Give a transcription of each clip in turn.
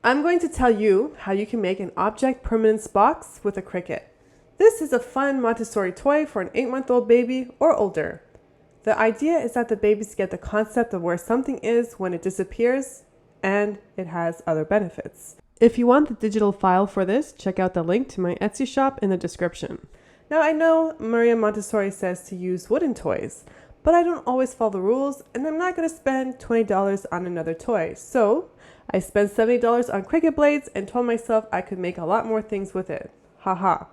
I'm going to tell you how you can make an object permanence box with a Cricut. This is a fun Montessori toy for an 8-month-old baby or older. The idea is that the babies get the concept of where something is when it disappears, and it has other benefits. If you want the digital file for this, check out the link to my Etsy shop in the description. Now I know Maria Montessori says to use wooden toys, but I don't always follow the rules, and I'm not going to spend $20 on another toy. So I spent $70 on Cricut blades and told myself I could make a lot more things with it. Haha.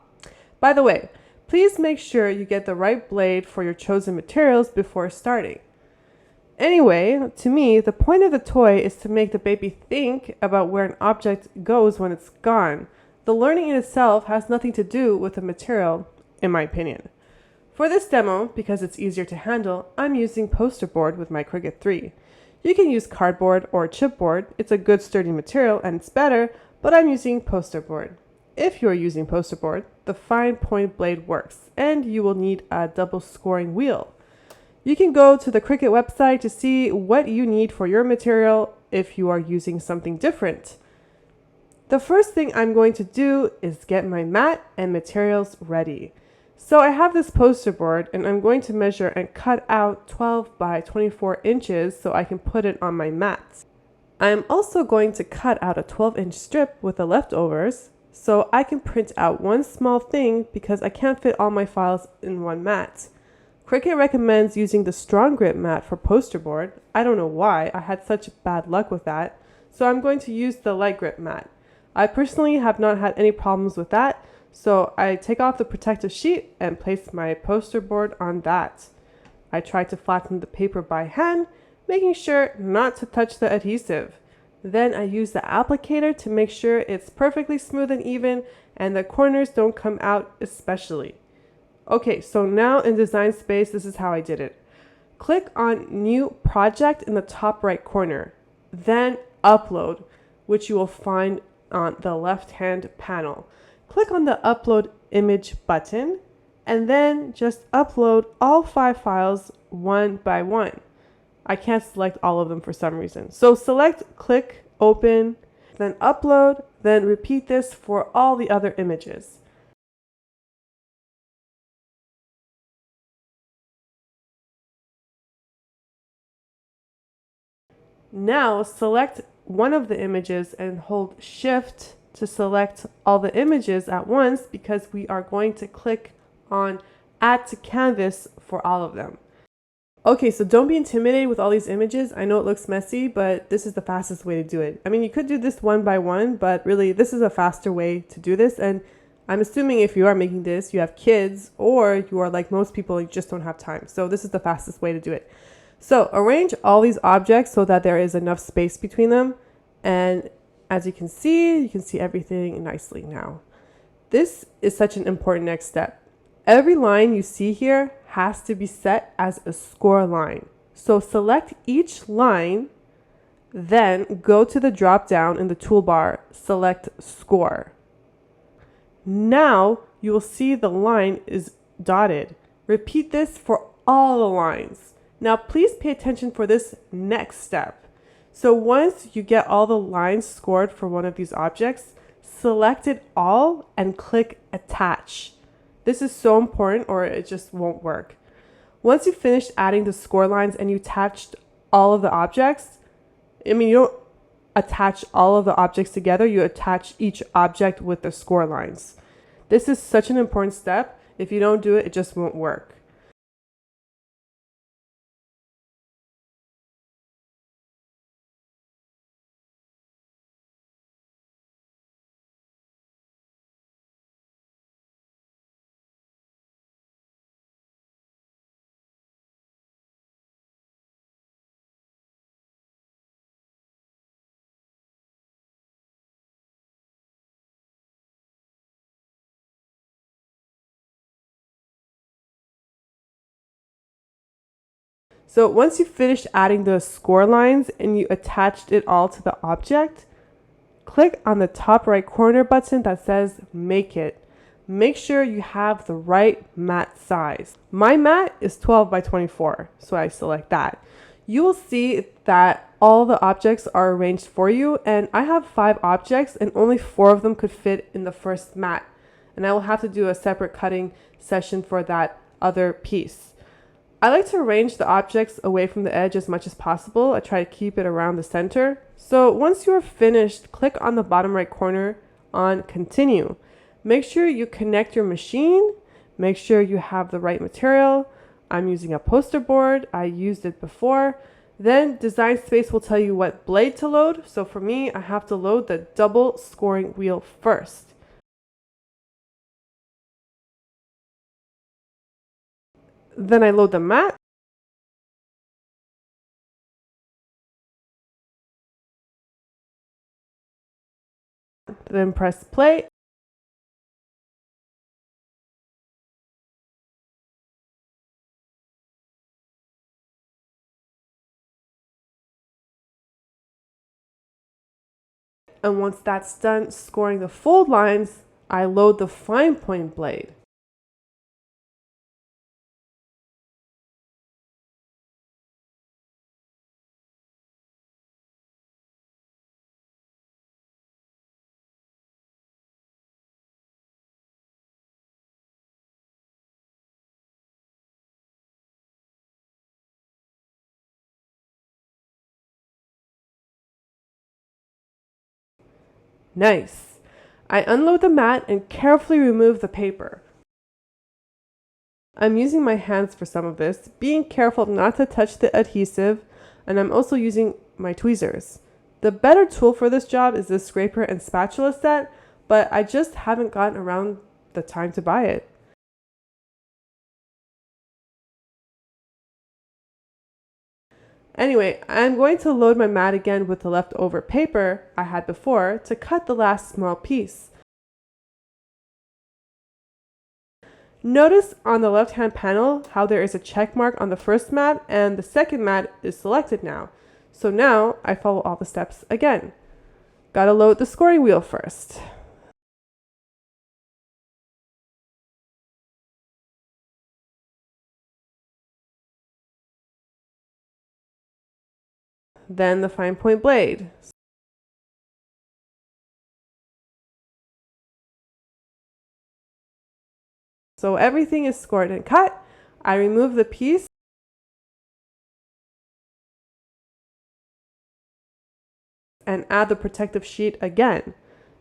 By the way, please make sure you get the right blade for your chosen materials before starting. Anyway, to me, the point of the toy is to make the baby think about where an object goes when it's gone. The learning in itself has nothing to do with the material, in my opinion. For this demo, because it's easier to handle, I'm using poster board with my Cricut 3. You can use cardboard or chipboard. It's a good sturdy material and it's better, but I'm using poster board. If you're using poster board, the fine point blade works, and you will need a double scoring wheel. You can go to the Cricut website to see what you need for your material if you are using something different. The first thing I'm going to do is get my mat and materials ready. So I have this poster board and I'm going to measure and cut out 12 by 24 inches so I can put it on my mat. I'm also going to cut out a 12-inch strip with the leftovers so I can print out one small thing because I can't fit all my files in one mat. Cricut recommends using the strong grip mat for poster board. I don't know why, I had such bad luck with that. So I'm going to use the light grip mat. I personally have not had any problems with that. So I take off the protective sheet and place my poster board on that. I try to flatten the paper by hand, making sure not to touch the adhesive. Then I use the applicator to make sure it's perfectly smooth and even and the corners don't come out especially. Okay, so now in Design Space, this is how I did it. Click on New Project in the top right corner. Then Upload, which you will find on the left-hand panel. Click on the Upload Image button, and then just upload all 5 files one by one. I can't select all of them for some reason. So select, click, open, then upload, then repeat this for all the other images. Now select one of the images and hold Shift to select all the images at once because we are going to click on Add to Canvas for all of them. Okay, so don't be intimidated with all these images. I know it looks messy, but this is the fastest way to do it. I mean, you could do this one by one, but really this is a faster way to do this. And I'm assuming if you are making this, you have kids or you are like most people, you just don't have time. So this is the fastest way to do it. So arrange all these objects so that there is enough space between them. And as you can see everything nicely now. This is such an important next step. Every line you see here has to be set as a score line. So select each line, then go to the drop down in the toolbar, select Score. Now you will see the line is dotted. Repeat this for all the lines. Now please pay attention for this next step. So once you get all the lines scored for one of these objects, select it all and click Attach. This is so important or it just won't work. Once you've finished adding the score lines and you attached all of the objects, you don't attach all of the objects together, you attach each object with the score lines. This is such an important step. If you don't do it, it just won't work. So once you've finished adding the score lines and you attached it all to the object, click on the top right corner button that says Make It. Make sure you have the right mat size. My mat is 12 by 24, so I select that. You will see that all the objects are arranged for you, and I have 5 objects and only 4 of them could fit in the first mat. And I will have to do a separate cutting session for that other piece. I like to arrange the objects away from the edge as much as possible. I try to keep it around the center. So once you're finished, click on the bottom right corner on Continue. Make sure you connect your machine. Make sure you have the right material. I'm using a poster board. I used it before. Then Design Space will tell you what blade to load. So for me, I have to load the double scoring wheel first. Then I load the mat. Then press play. And once that's done scoring the fold lines, I load the fine point blade. Nice. I unload the mat and carefully remove the paper. I'm using my hands for some of this, being careful not to touch the adhesive, and I'm also using my tweezers. The better tool for this job is the scraper and spatula set, but I just haven't gotten around the time to buy it. Anyway, I'm going to load my mat again with the leftover paper I had before to cut the last small piece. Notice on the left-hand panel how there is a check mark on the first mat and the second mat is selected now. So now I follow all the steps again. Gotta load the scoring wheel first. Then the fine point blade. So everything is scored and cut. I remove the piece and add the protective sheet again.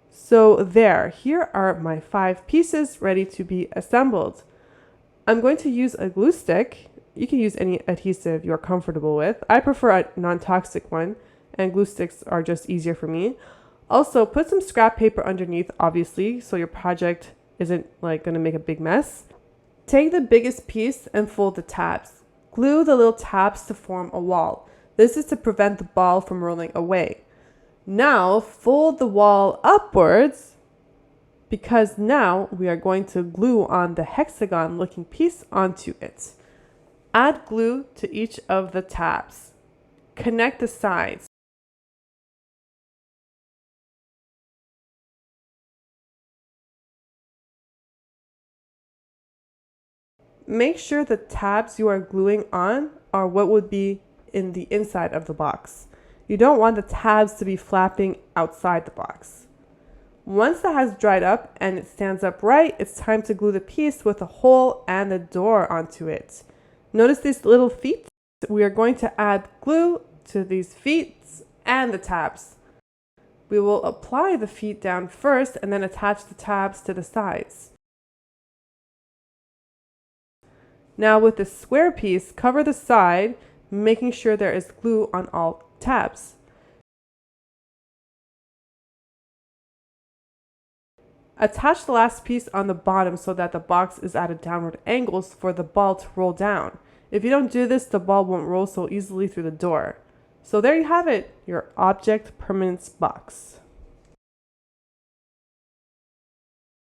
So here are my 5 pieces ready to be assembled. I'm going to use a glue stick. You can use any adhesive you're comfortable with. I prefer a non-toxic one, and glue sticks are just easier for me. Also, put some scrap paper underneath, obviously, so your project isn't like going to make a big mess. Take the biggest piece and fold the tabs. Glue the little tabs to form a wall. This is to prevent the ball from rolling away. Now fold the wall upwards because now we are going to glue on the hexagon looking piece onto it. Add glue to each of the tabs. Connect the sides. Make sure the tabs you are gluing on are what would be in the inside of the box. You don't want the tabs to be flapping outside the box. Once that has dried up and it stands upright, it's time to glue the piece with a hole and a door onto it. Notice these little feet? We are going to add glue to these feet and the tabs. We will apply the feet down first and then attach the tabs to the sides. Now with the square piece, cover the side, making sure there is glue on all tabs. Attach the last piece on the bottom so that the box is at a downward angle for the ball to roll down. If you don't do this, the ball won't roll so easily through the door. So there you have it, your object permanence box.